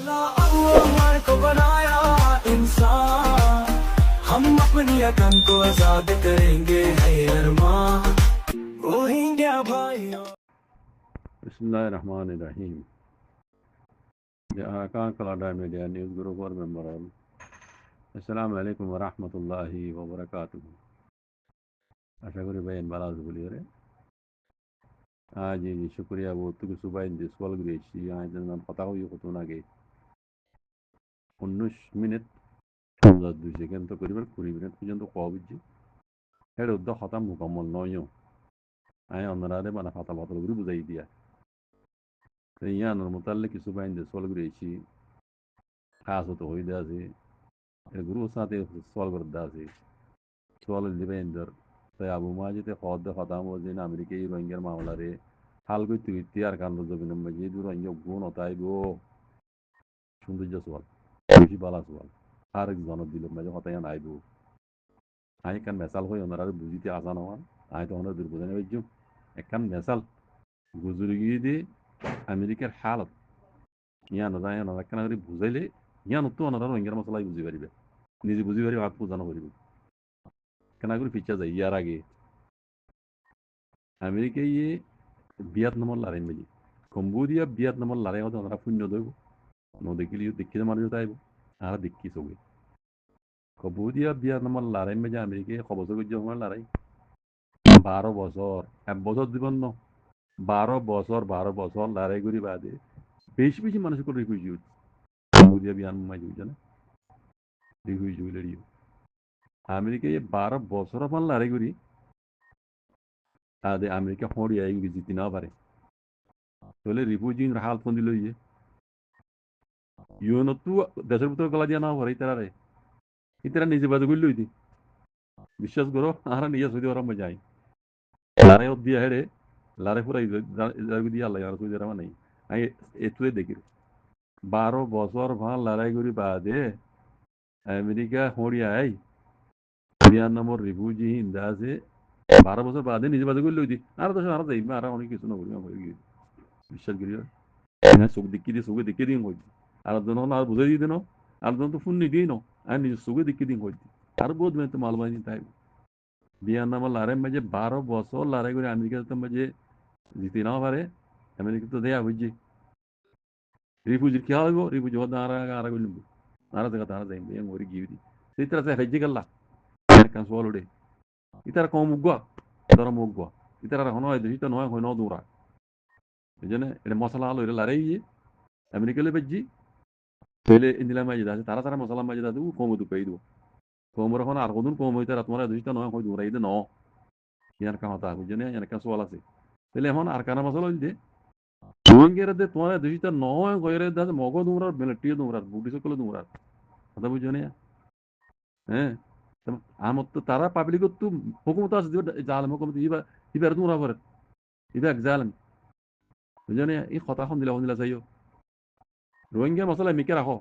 अल्लाह को बनाया इंसान, हम अपनी अकल को आजाद करेंगे है अरमान, रोहिंग्या भाइयों। बिस्मिल्लाहिर्रहमानिर्रहीम। The Arakan Kalada Media News Group board member. Assalamu alaikum wa rahmatullahi wa barakatuh. आशा करी भाई बाला बोलिए रे आज ये शुक्रिया वो तुक सुबह इन दिसवाल ग्रेची आज जन पता हो ये कुछ ना के 19 मिनट 2 সেকেন্ড তো করিবার 20 মিনিট পর্যন্ত কওয়া বুঝছি এর উদ্দ খতম মুকম্মল নয় আয় অন্যরারে বানা ফাতা বাতল গুরি বুঝাই দিয়া তো ইয়ানোর মুতাল্লিক সুবাহ ইন দিসওয়াল গ্রেছি খাস তো হইদা আছে এর গুরু সাথে সওয়াল করদা আছে সওয়াল লিবেন্দার তাই আবু মাজিদে খদ খতাম ওজিন আমেরিকায় রোহিঙ্গার মামলারে হাল করতে ইতিহার কান্ড জবিন মাজিদ রোহিঙ্গা গুণ অতাইব সৌন্দর্য সওয়াল বেশি বালা সওয়াল আর এক জনক দিল মাঝে হতাইয়া নাইব আই কান মেসাল হই ওনারা বুঝিতে আসান হওয়ান আই তো ওনার দুর্বোধনে বেজুম একখান মেসাল গুজরি গিয়ে দিয়ে আমেরিকার হালত ইয়ান যায় ওনারা কেন করে বুঝাইলে ইয়ান তো ওনারা রোহিঙ্গার মশলাই বুঝি পারিবে নিজে বুঝি পারিবে হাত বোঝানো পারিবে কেন করে পিছা যায় ইয়ার আগে আমেরিকায় ইয়ে ভিয়েতনামের লড়াই মেলি কম্বোডিয়া ভিয়েতনামের লড়াই হতে ওনারা শূন্য দেব নদেখিলি দেখিতে মানুষ তাইব আর দেখি চবে কম্বোডিয়া ভিয়েতনামের লড়াই মেজে আমেরিকায় খবর সময় লড়াই 12 বছর 1 বছর জীবন ন 12 বছর লড়াই করি বাদে বেশি বেশি মানুষ করে রিফিউজি কম্বোডিয়া ভিয়েতনাম বুঝে না রিফিউজি লড়িও আমেরিকায় 12 বছর আমার লড়াই করি আদে আমেরিকা হড়িয়া এগুলি জিতি না পারে তাহলে রিফিউজির হাল কোন দিল ইয়ে ইউনতো দেশের ভিতরে গলা দিয়া না পারে ইতারা নিজে বাজে গুলি লইতি বিশ্বাস করো আর নিজে সৌদি আরব যাই লারে দিয়া হেরে লারে পুরা দিয়া আল্লাহ আর সৌদি আরব নাই আমি এতুই দেখি 12 বছর ভাল লড়াই করি বাদে আমেরিকা হড়িয়াই ভিয়েতনামের রিফিউজি হিন্দা আছে 12 বছর বাদে নিজে বাজে গুলি লইতি আর তো আর যাইবে আর অনেক কিছু না করি বিশ্বাস করি চোখ দেখি দিন কই আর জন আর বুঝাই দিয়ে ন আর জন তো ফোন নিদিয়ে ন আর নিজের চোখে দেখি দিন কই আর বহুত মেয়ে তো মালবাহিনী তাই ভিয়েতনামের লড়াই মাঝে 12 বছর লড়াই করে আমেরিকা তো মাঝে জিতে না পারে আমেরিকা তো দেয়া বুঝছি রিফিউজি কি হইব রিফিউজি হদ আর কইলুম আর জায়গা তারা যাইবে এম ওরি গিয়ে দি সেই তারা হেজ্জে গেল কান সোয়াল উড়ে ইতারা কম মুগা ধর মুগা ইতারা হন হয় দিত নয় হয় ন দৌড়া বুঝনে এটা মশলা আলো এটা লড়াই আমেরিকা লে বেজি তাহলে ইন্দিলা মাজিদ আছে তারা মশলা মাজিদ আছে ও কম দুপাই দিব কমর এখন আর কদুন কম হইতে তোমার দুইটা নয় হয় দৌড়াই দে ন ইয়ার কামতা বুঝনে ইয়ার কান সোয়াল আছে তাহলে এখন আর কানা মশলা হইল দে রোহিঙ্গার দে তোমার দুইটা নয় কইরে দে মগ দৌড়ার মিলিটারি দৌড়ার বুটি সকলে দৌড়ার কথা বুঝনে হ্যাঁ আমার তো তারা পাবলিক তো হুকুমত আছে জালেম হুকুমত ইবার দৌড়া করে ইবা এক জালেম বুঝনে এই কথা দিলা যাইও রোহিঙ্গা মশলা মিকে রাখো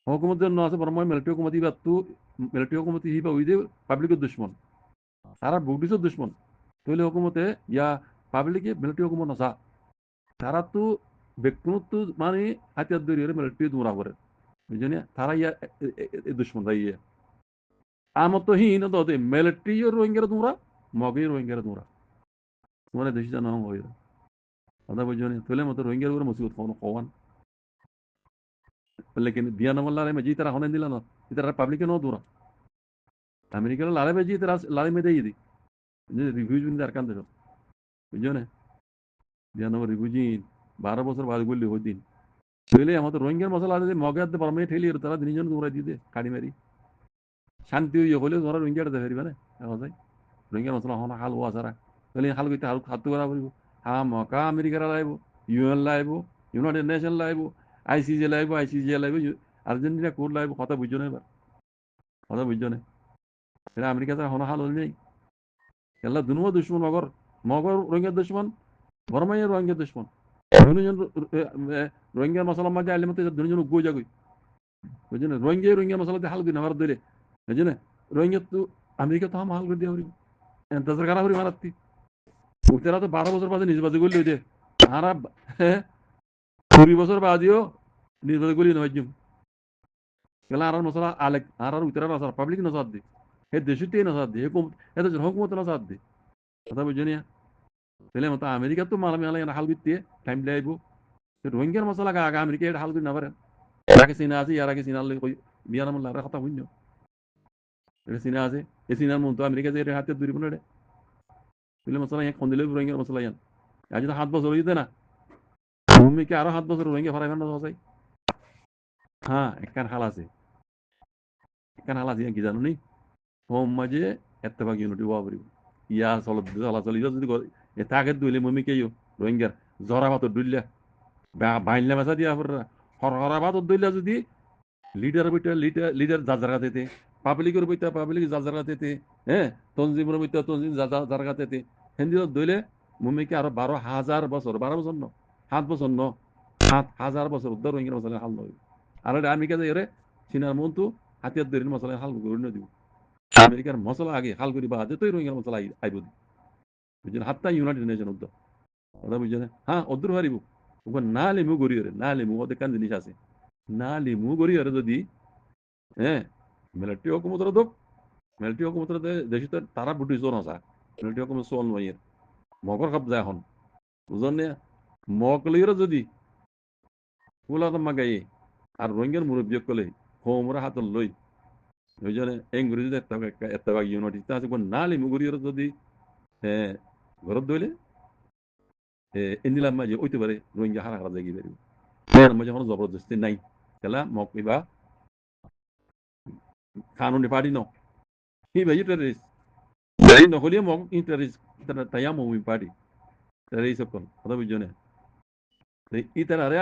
হুকুমত জন্য আছে বরং মিলিটারি হুকুমত ইবা তো মিলিটারি হুকুমত হিবা ওই যে পাবলিকের দুশ্মন তারা ব্রিটিশের দুশ্মন তাহলে হুকুমতে ইয়া পাবলিকে মিলিটারি হুকুমত নসা তারা তো ব্যক্তিগত মানে হাতিয়ার দৌড়িয়ে মিলিটারি দৌড়া করে বুঝলি তারা ইয়া দুশ্মন তাই ইয়ে আমার তো হিন তো মিলিটারি রোহিঙ্গার দৌড়া মগে রোহিঙ্গার দৌড়া তোমার দেশ জানা হয়ে কথা বুঝলি তাহলে মতো রোহিঙ্গার উপরে মুসিবত খাওয়ান लेकिन ভিয়েতনাম লারে মে জি তারা হনে দিলা না ইতারা পাবলিকে নো দৌড়া আমেরিকার লারে মে জি তারা লারে মে দেই দি যে রিফিউজি নিয়ে আরকান দেব বুঝলি ভিয়েতনাম রিফিউজি 12 বছর বাদ বললি ওই দিন তাহলে আমাদের রোহিঙ্গার মশলা আছে মগে দে পরমে ঠেলি তারা দিনজন দৌড়াই দিয়ে কাড়ি মারি শান্তি হইয়া হলে তোমরা রোহিঙ্গাটা দেখে মানে এখন যাই রোহিঙ্গার মশলা হন হাল হওয়া সারা তাহলে হাল করতে হাল খাদ্য করা পড়ব হ্যাঁ মকা আমেরিকার লাইব ইউএন লাইব ইউনাইটেড নেশন লাইব আইসিজে লাইব আর্জেন্টিনা কোর্ট লাইব কথা বুঝছো না এবার কথা বুঝছো না এটা আমেরিকা তার হন হাল হল নেই এল্লা দুনুয়া দুশ্মন মগর রোহিঙ্গার দুশ্মন বরমাইয়ের রোহিঙ্গার দুশ্মন দুজন রোহিঙ্গার মশলা মাঝে আইলে মতো দুজন গো যাগই বুঝছো না রোহিঙ্গা মশলাতে হাল দিন আমার দিলে বুঝছো না রোহিঙ্গা তো আমেরিকা তো হাল করে দিয়ে এন্তজার করা হরি মারাত্তি উঠতেরা তো 12 বছর বাদে নিজ বাজে করলে দে আর 20 বছর বাদিও নির্বাচন গুলি নয় জুম গেলা আর মশলা আলেক আর উত্তরা নসার পাবলিক নসাদ দি হে দেশতে নসাদ দি এত হুকুমত নসাদ দি কথা বুঝছো নিয়া তাহলে মতো আমেরিকা তো মালা মেলা হাল করতে টাইম লাইব রোহিঙ্গার মশলা আগে আমেরিকা এটা হাল করি না পারে এরাকে চিনা আছে ইয়ারাকে চিনার বিয়ার আমার লারা কথা বুঝছো এটা চিনা আছে এই চিনার মন তো আমেরিকা যে হাতে দূরি বলে তাহলে মশলা ইয়াক খন্দিলে রোহিঙ্গার মশলা ইয়ান আজ যদি 7 বছর হইতে না ভূমিকে আরো 7 বছর রোহিঙ্গা ফারাই ফান্ড হসাই হ্যাঁ একখান হাল আছে একখান হাল আছে কি জানো নি হোম মাঝে এত্তেফাক ইউনিটি ওয়াবরি ইয়া চলাচল ইয়া যদি তাকে দুইলে মমিকে রোহিঙ্গার জরা ভাত দুইলে বাইনলে মাছা দিয়া হরহরা ভাত দুইলে যদি লিডার বইটা লিডার যার জায়গা দিতে পাবলিকের বইটা পাবলিক যার জায়গা দিতে হ্যাঁ তঞ্জিমের বইটা তঞ্জিম যার জায়গা দিতে হিন্দি দইলে মমিকে আরো 12,000 বছর 12 বছর 7 বছর 7,000 বছর উদ্ধার রোহিঙ্গার মশলা হাল নয় আর আমেরিকা যে এরে চীনার মন্তু হাতিয়ার দৈরির মশলা হাল করে দিব আমেরিকার মশলা আগে হাল করি বা যেতই রোহিঙ্গার মশলা আইব দি বুঝছেন হাতটা ইউনাইটেড নেশন উদ্যোগ কথা বুঝছেন হ্যাঁ অদূর হারিব ওখানে না লেমু গড়ি হরে না লেমু ওদের কান জিনিস আছে না লেমু গড়ি হরে যদি হ্যাঁ মিলিটারি হকুমতর দোক মিলিটারি হকুমতর দেশে তো তারা বুটি জোন আসা মিলিটারি হকুমত চল নয় মগর খাপ যায় এখন বুঝলেন না মকলির যদি ফুলাত মাগাই আর রোহিঙ্গার মুরব্বী কলে হোমরা হাত লই ওই জন্য ইংরেজিতে একটা ইউনিটি আছে না লেমু গড়ি হরে যদি ঘরত দইলে এনিলাম মাঝে ওইতে পারে রোহিঙ্গা হারা হারা জায়গা পারিব মেয়ের মাঝে কোনো জবরদস্তি নাই খেলা মক কিবা কানুনি পার্টি ন হি ভাই টেরিস্ট এই নহলিয়ে মক টেরিস্ট তাইয়া মমি পার্টি টেরিস্ট সকল কথা বুঝছো না ই তারারে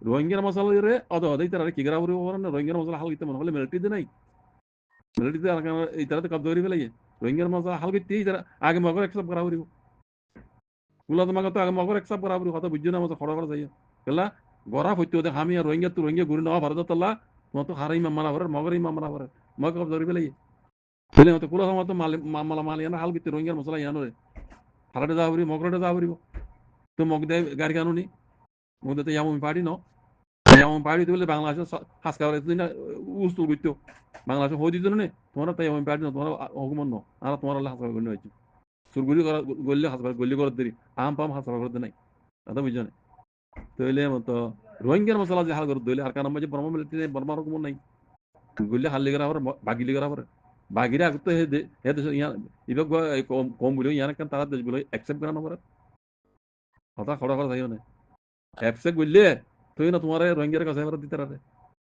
রোহিঙ্গার মশলা রে অদে তারারে কি করা পড়িব না রোহিঙ্গার মশলা হাল কিতে মনে হলে মিলিটারিতে নাই মিলিটারিতে এই তারাতে কব্জা করি ফেলাই রোহিঙ্গার মশলা হাল কিতে এই তারা আগে মগর একসব করা পড়িব কুলা তোমাকে তো আগে মগর একসব করা পড়িব কথা বুঝছো না মতো খড়া খড়া যাই কেলা গড়া হইতে ওদের আমি আর রোহিঙ্গা তো রোহিঙ্গা ঘুরে নেওয়া ভারত তাল্লা তোমার তো হারাই মামলা ভরে মগরই মামলা ভরে মগ কব ধরি ফেলাই বলে মতো কুলা সময় তো মামলা মাল ইয়ানা হাল কিতে রোহিঙ্গার মশলা ইয়ানো রে হারাটে যাওয়া পড়িব মগরটে যাওয়া পড়িব তো মগ দেয় গাড়ি কানুনি মগ দিতে ইয়াম পার্টি ন ইয়াম পার্টি বলে বাংলাদেশের হাস খাবার উস্তুল করতো বাংলাদেশে হয়ে দিত না তোমার তাই ইয়াম পার্টি ন তোমার হুকুমত ন আর তোমার হাস খাবার গণ্য হয়েছে সুরগুলি করা গল্লে হাস খাবার গল্লি করার দেরি আম পাম হাস খাবার করতে নাই কথা বুঝছো না তৈলে মতো রোহিঙ্গার মশলা যে হাল করে দইলে আর কারণ মাঝে বর্মা মিলিটারি নাই বর্মার হুকুম নাই গুলি হাল লিগা হরে বাগি লিগা হরে বাগিরা আগতে হে দেশ ইয়া ইবে কম বলি ইয়ান কান তারা দেশ বলে অ্যাকসেপ্ট করা না পারে কথা খড়া খড়া যাইও না অ্যাকসেপ্ট বললে তুই না তোমার রোহিঙ্গার কাছে আমরা দিতে রাতে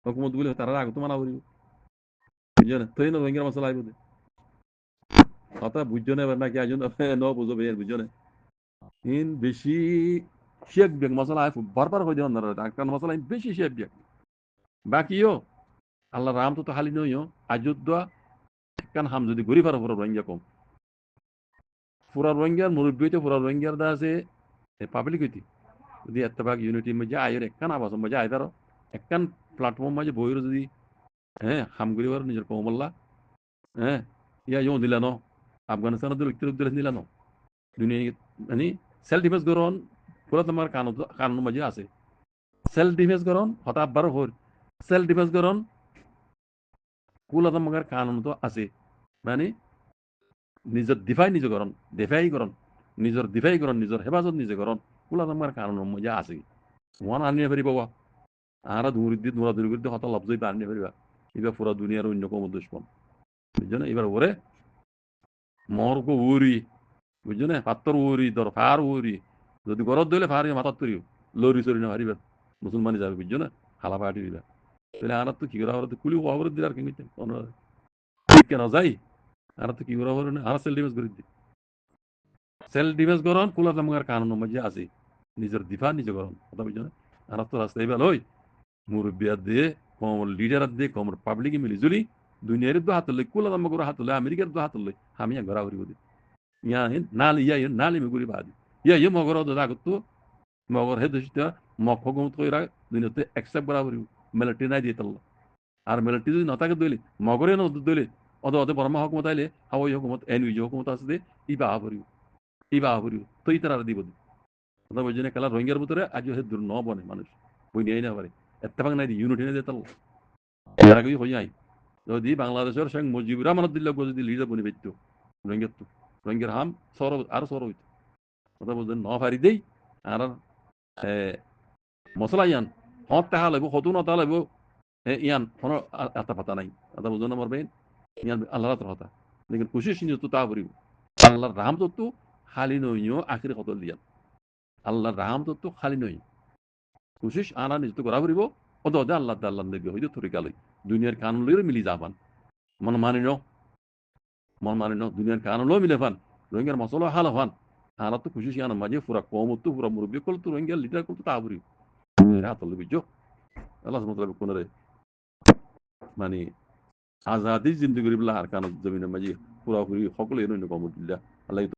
হুকুমত বলে তারা আগতে মানা করিব বুঝছো না তুই না রোহিঙ্গার মশলা আইব কথা বুঝছো না না কি আইজন ন বুঝো বের বুঝছো না ইন বেশি শেখ বেগ মশলা আই বারবার কই দেন না ডাক্তার মশলা বেশি শেখ বেগ বাকিও আল্লাহ রাম তো হালি নইও আযোধ্যা কান হাম যদি ঘুরি পারো পুরো রোহিঙ্গা কম পুরা রোহিঙ্গার মুরব্বীতে পুরা রোহিঙ্গার দা আছে পাবলিক হইতি যদি এতভাগ ইউনিটি মাঝে আয়ের একখান আবাস মাঝে আয় তারো একখান প্ল্যাটফর্ম মাঝে বইর যদি হ্যাঁ হাম ঘুরি পারো নিজের কমল্লা হ্যাঁ ইয়া ইউ দিলা ন আফগানিস্তানের দিল দিলা ন দুনিয়া মানে সেলফ ডিফেন্স করন পুরা তোমার কানুন মাঝে আছে সেলফ ডিফেন্স করন হঠাৎ বারো হর সেলফ ডিফেন্স করন কুলা তোমার কানুন তো আছে মানে নিজের দিফাই নিজে করন দিফাই করন নিজের হেফাজত নিজে করন কুলা তোমার কানুন মজা আছে ওয়ান আনিয়ে পারি বাবা আরা দূরিদ্দি দূরা দূরি করতে হতা লব্জই আনিয়ে পারিবা এবার পুরা দুনিয়ার অন্য কম দুশ্মন বুঝছো না এবার ওরে মর্ক উরি বুঝছো না পাত্তর উরি ধর ফার উরি যদি গরত দিলে ফার মাথার তরিও লরি চরি না হারিবা মুসলমানি যাবে বুঝছো না হালা পাটি দিবা তাহলে আর তো কি করা হলো কুলি খবর দিলে আর কেমিতে কেন যাই আর তো কি করা হলো না আর সেলফ ডিফেন্স করে দি সেলফ ডিফেন্স করন কুলা তোমার কানুন মধ্যে আছে নিজের দিফা নিজে করন কথা বুঝছো না আর তো রাস্তায় বেল ওই মুরব্বিয়ার দিয়ে কমর লিডার দিয়ে কমর পাবলিক মিলি জুলি দুনিয়ার তো হাত লই কুলা তোমার হাত লই আমেরিকার তো হাত লই আমি ঘোরা ঘুরি বলি ইয়া নালি ইয়া নালি মিগুরি বাদি ইয়া মগর দাগতো মগর হে দোষটা মক হুকুমত কইরা দুনিয়াতে অ্যাকসেপ্ট করা করি মিলিটারি নাই দিয়ে তাল্লা আর মিলিটারি যদি নতাকে দইলে মগরে ন দইলে অদে বর্মা হুকুমত আইলে হাওয়াই হুকুমত এনইজি হুকুমত আছে দে ইবা আবরিও তো ইতারা দিব কথা বুঝছেন খেলা রোহিঙ্গার ভিতরে আজ হে দূর ন বনে মানুষ বই নিয়ে না পারে এত্তেফাক নাই দি ইউনিটি নাই দেতাল এরা কি হই আই যদি বাংলাদেশের শেখ মুজিবুর রহমানুদ্দিল্লাহ যদি লিডার বনি পেত রোহিঙ্গার তো রোহিঙ্গার হাম সর আর সর হইতো কথা বলছেন ন ফারি দেই আর মশলা ইয়ান হত তাহা লাগবো হতু নতা লাগবো ইয়ান কোনো আতা পাতা নাই কথা বুঝুন আমার বেন ইয়ান আল্লাহ কথা লেকিন কোশিশ নিয়ে তো তা করিব আল্লাহর রাম তো খালি নইও আখির কত দিয়ান আল্লাহর রাম তো খালি নই কোশিশ আনা নিজ তো করা করিব অত অদে আল্লাহ আল্লাহ নবী হইতে তরিকা লই দুনিয়ার কানুন লইরে মিলি যাবান মন মানি ন দুনিয়ার কানুন লই মিলে ফান রোহিঙ্গার মশলা হাল ফান আনা তো কোশিশ আনা মাঝে পুরা কম তো পুরা মুরব্বী কল তো রোহিঙ্গার লিডার কল তো তা করিব হাত লবি জো আল্লাহ সুবহানাহু কোন রে মানে আজাদি জিন্দগি বিল্লাহ আর কানুন জমিনের মাঝে পুরা পুরি সকলে এনে কমুল্লাহ আল্লাহ